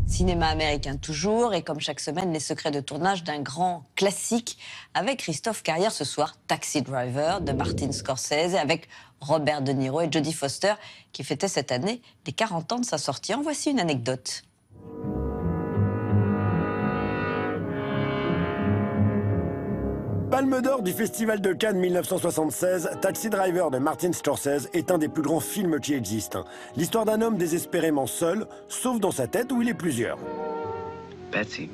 Cinéma américain toujours, et comme chaque semaine, les secrets de tournage d'un grand classique avec Christophe Carrière ce soir, Taxi Driver de Martin Scorsese, avec Robert De Niro et Jodie Foster qui fêtait cette année les 40 ans de sa sortie. En voici une anecdote. Palme d'or du Festival de Cannes 1976, Taxi Driver de Martin Scorsese est un des plus grands films qui existent. L'histoire d'un homme désespérément seul, sauf dans sa tête où il est plusieurs. Betsy.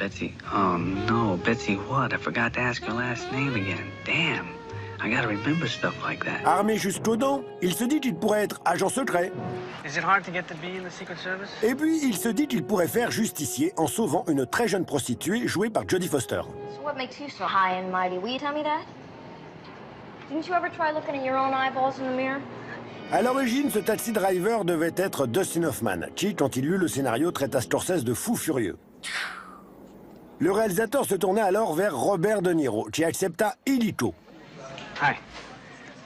Oh no, Betsy what? I forgot to ask your last name again. Damn, I gotta remember stuff like that. Armé jusqu'aux dents, il se dit qu'il pourrait être agent secret. Is it hard to get to be in the Secret Service? Et puis, il se dit qu'il pourrait faire justicier en sauvant une très jeune prostituée jouée par Jodie Foster. So what makes you so high and mighty? Will you tell me that? Didn't you ever try looking at your own eyeballs in the mirror? À l'origine, ce Taxi Driver devait être Dustin Hoffman, qui, quand il lut le scénario, traita Scorsese de fou furieux. Le réalisateur se tourna alors vers Robert De Niro, qui accepta illico. Hi.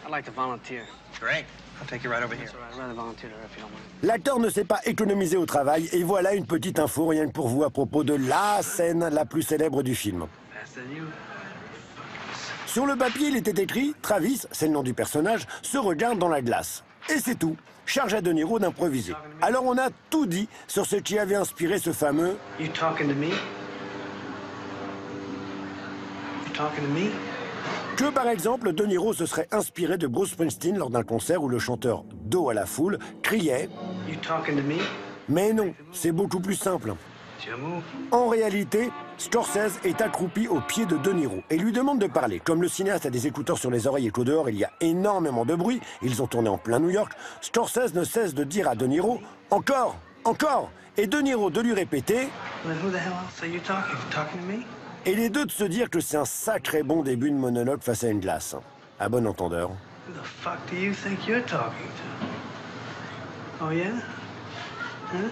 I'd like to volunteer. Great. I'll take you right over here. That's all right. I'd rather volunteer there if you don't mind. L'acteur ne s'est pas économisé au travail, et voilà une petite info rien que pour vous à propos de la scène la plus célèbre du film. Faster than you. Sur le papier, il était écrit « Travis, c'est le nom du personnage, se regarde dans la glace ». Et c'est tout. Charge à De Niro d'improviser. Alors on a tout dit sur ce qui avait inspiré ce fameux You talking to me? You talking to me? que, par exemple, De Niro se serait inspiré de Bruce Springsteen lors d'un concert où le chanteur, dos à la foule, criait You talking to me? « Mais non, c'est beaucoup plus simple ». It's your move. En réalité, Scorsese est accroupi aux pieds de De Niro et lui demande de parler. Comme le cinéaste a des écouteurs sur les oreilles et qu'au dehors il y a énormément de bruit, ils ont tourné en plein New York, Scorsese ne cesse de dire à De Niro « Encore, encore !» et De Niro de lui répéter Well, then who the hell else are you talking? You talking to me? et les deux de se dire que c'est un sacré bon début de monologue face à une glace. À bon entendeur. Who the fuck do you think you're talking to? Oh yeah? Huh?